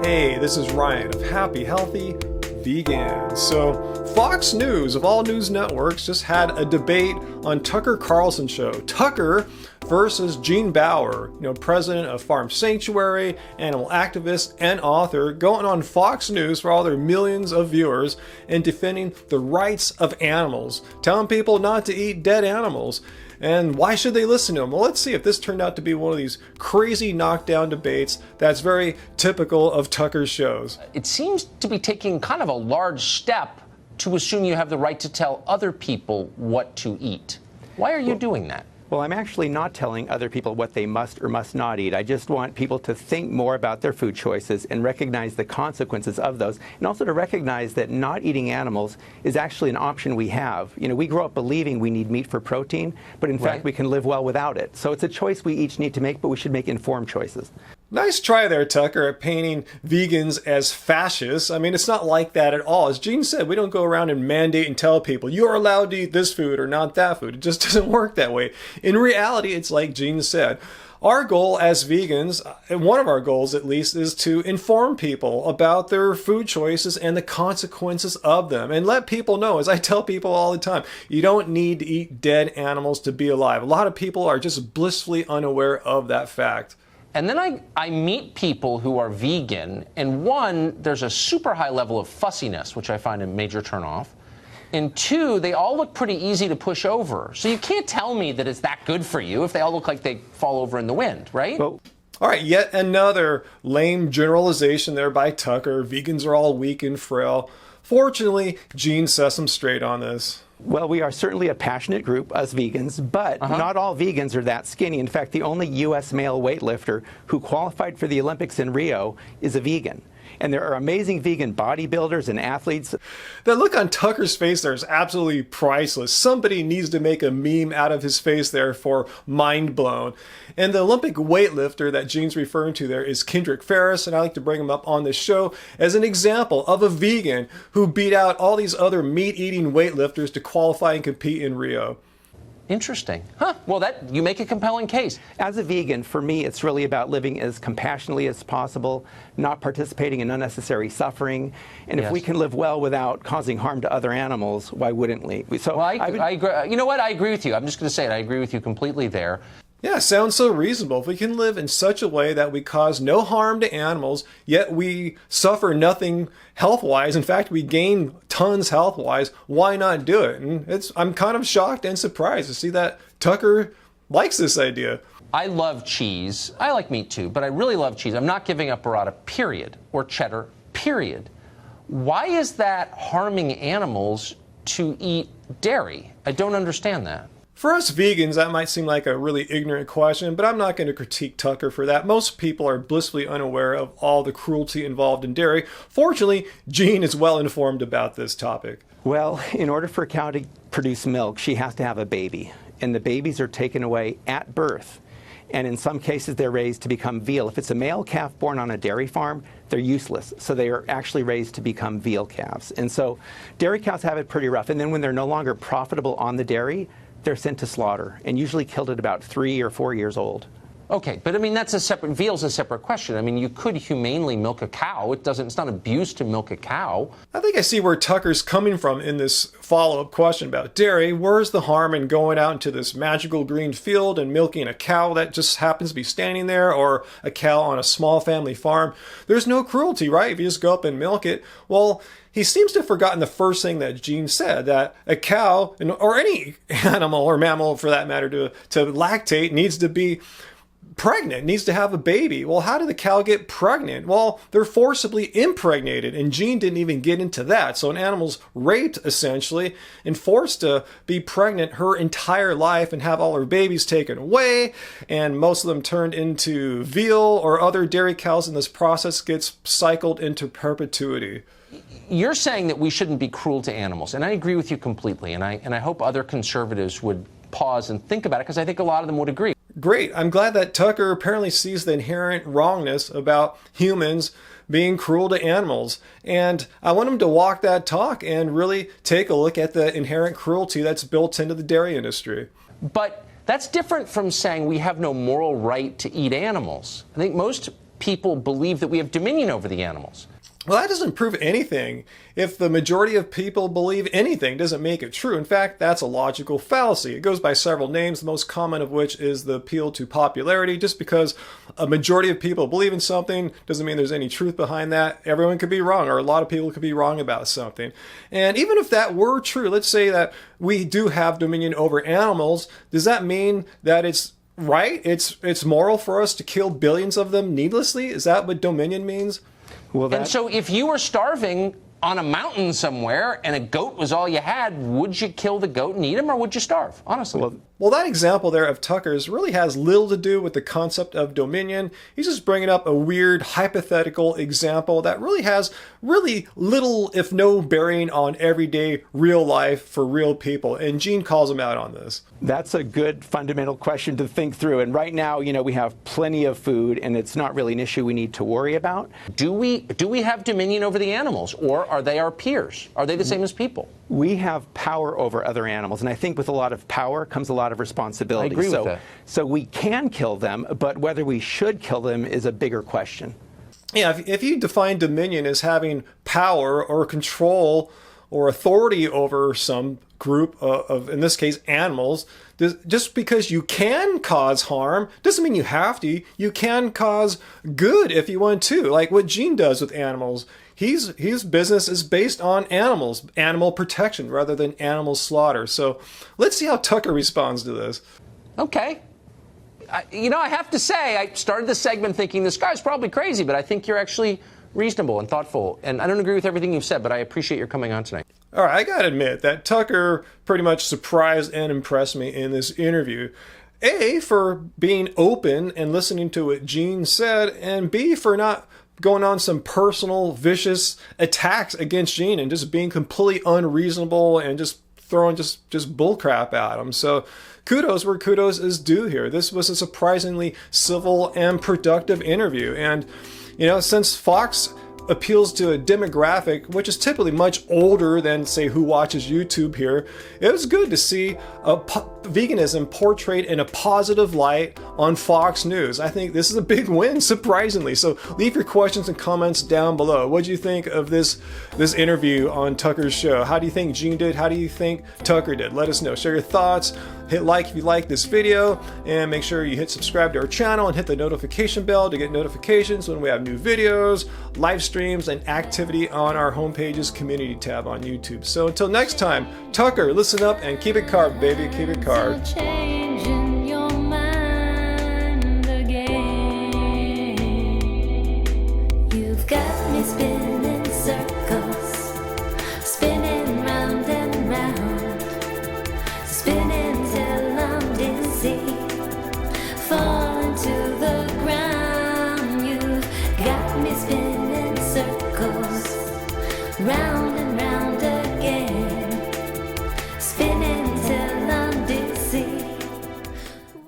Hey, this is Ryan of Happy Healthy Vegan. So, Fox News, of all news networks, just had a debate on Tucker Carlson show. Tucker versus Gene Baur, president of Farm Sanctuary, animal activist, and author, going on Fox News for all their millions of viewers and defending the rights of animals, telling people not to eat dead animals. And why should they listen to him? Well, let's see if this turned out to be one of these crazy knockdown debates that's very typical of Tucker's shows. It seems to be taking kind of a large step to assume you have the right to tell other people what to eat. Why are you doing that? Well, I'm actually not telling other people what they must or must not eat. I just want people to think more about their food choices and recognize the consequences of those, and also to recognize that not eating animals is actually an option we have. We grow up believing we need meat for protein, but in fact we can live well without it. So it's a choice we each need to make, but we should make informed choices. Nice try there, Tucker, at painting vegans as fascists. I mean, it's not like that at all. As Gene said, we don't go around and mandate and tell people, you're allowed to eat this food or not that food. It just doesn't work that way. In reality, it's like Gene said. Our goal as vegans, and one of our goals at least, is to inform people about their food choices and the consequences of them. And let people know, as I tell people all the time, you don't need to eat dead animals to be alive. A lot of people are just blissfully unaware of that fact. And then I meet people who are vegan, and one, there's a super high level of fussiness, which I find a major turnoff. And two, they all look pretty easy to push over. So you can't tell me that it's that good for you if they all look like they fall over in the wind, right? Well, all right, yet another lame generalization there by Tucker. Vegans are all weak and frail. Fortunately, Gene sets them straight on this. Well, we are certainly a passionate group, us vegans, but not all vegans are that skinny. In fact, the only U.S. male weightlifter who qualified for the Olympics in Rio is a vegan. And there are amazing vegan bodybuilders and athletes. That look on Tucker's face there is absolutely priceless. Somebody needs to make a meme out of his face there for mind blown. And the Olympic weightlifter that Gene's referring to there is Kendrick Ferris, and I like to bring him up on this show as an example of a vegan who beat out all these other meat-eating weightlifters to qualify and compete in Rio. Interesting. Well, you make a compelling case. As a vegan, for me, it's really about living as compassionately as possible, not participating in unnecessary suffering. And if we can live well without causing harm to other animals, why wouldn't we? So well, I agree. You know what? I agree with you. I'm just going to say it. I agree with you completely there. Yeah, sounds so reasonable. If we can live in such a way that we cause no harm to animals, yet we suffer nothing health-wise, in fact, we gain tons health-wise, why not do it? And I'm kind of shocked and surprised to see that Tucker likes this idea. I love cheese. I like meat too, but I really love cheese. I'm not giving up burrata, period, or cheddar, period. Why is that harming animals to eat dairy? I don't understand that. For us vegans, that might seem like a really ignorant question, but I'm not going to critique Tucker for that. Most people are blissfully unaware of all the cruelty involved in dairy. Fortunately, Gene is well informed about this topic. Well, in order for a cow to produce milk, she has to have a baby, and the babies are taken away at birth. And in some cases, they're raised to become veal. If it's a male calf born on a dairy farm, they're useless. So they are actually raised to become veal calves. And so dairy cows have it pretty rough. And then when they're no longer profitable on the dairy, they're sent to slaughter and usually killed at about 3 or 4 years old. Okay, but I mean, veal's a separate question. I mean, you could humanely milk a cow. It's not abuse to milk a cow. I think I see where Tucker's coming from in this follow-up question about dairy. Where's the harm in going out into this magical green field and milking a cow that just happens to be standing there, or a cow on a small family farm? There's no cruelty, right? If you just go up and milk it. Well, he seems to have forgotten the first thing that Gene said, that a cow, or any animal or mammal for that matter, to lactate needs to be pregnant, needs to have a baby. Well, how did the cow get pregnant? Well, they're forcibly impregnated, and Gene didn't even get into that. So an animal's raped, essentially, and forced to be pregnant her entire life and have all her babies taken away, and most of them turned into veal or other dairy cows, and this process gets cycled into perpetuity. You're saying that we shouldn't be cruel to animals, and I agree with you completely, and I hope other conservatives would pause and think about it, because I think a lot of them would agree. Great. I'm glad that Tucker apparently sees the inherent wrongness about humans being cruel to animals. And I want him to walk that talk and really take a look at the inherent cruelty that's built into the dairy industry. But that's different from saying we have no moral right to eat animals. I think most people believe that we have dominion over the animals. Well, that doesn't prove anything. If the majority of people believe anything, doesn't make it true. In fact, that's a logical fallacy. It goes by several names, the most common of which is the appeal to popularity. Just because a majority of people believe in something doesn't mean there's any truth behind that. Everyone could be wrong, or a lot of people could be wrong about something. And even if that were true, let's say that we do have dominion over animals, does that mean that it's right? It's moral for us to kill billions of them needlessly? Is that what dominion means? Well, And so if you were starving on a mountain somewhere and a goat was all you had, would you kill the goat and eat him, or would you starve, honestly? Well, that example there of Tucker's really has little to do with the concept of dominion. He's just bringing up a weird hypothetical example that really has little, if no, bearing on everyday real life for real people. And Gene calls him out on this. That's a good fundamental question to think through. And right now, we have plenty of food, and it's not really an issue we need to worry about. Do we have dominion over the animals, or are they our peers? Are they the same as people? We have power over other animals, and I think with a lot of power comes a lot of responsibility. I agree with that. So we can kill them, but whether we should kill them is a bigger question. Yeah, if you define dominion as having power or control or authority over some group of, in this case, animals, just because you can cause harm doesn't mean you have to. You can cause good if you want to, like what Gene does with animals. His business is based on animals, animal protection rather than animal slaughter. So let's see how Tucker responds to this. Okay. I have to say, I started the segment thinking this guy's probably crazy, but I think you're actually reasonable and thoughtful. And I don't agree with everything you've said, but I appreciate your coming on tonight. All right, I got to admit that Tucker pretty much surprised and impressed me in this interview. A, for being open and listening to what Gene said, and B, for not going on some personal, vicious attacks against Gene and just being completely unreasonable and just throwing just bullcrap at him. So kudos where kudos is due here. This was a surprisingly civil and productive interview. And, since Fox appeals to a demographic which is typically much older than, say, who watches YouTube here, it was good to see veganism portrayed in a positive light on Fox News. I think this is a big win, surprisingly. So leave your questions and comments down below. What do you think of this interview on Tucker's show? How do you think Gene did? How do you think Tucker did? Let us know. Share your thoughts. Hit like if you like this video, and make sure you hit subscribe to our channel and hit the notification bell to get notifications when we have new videos, live streams, and activity on our homepage's community tab on YouTube. So until next time, Tucker, listen up and keep it carved, baby. Keep it carved. Changing your mind again. You've got me spinning.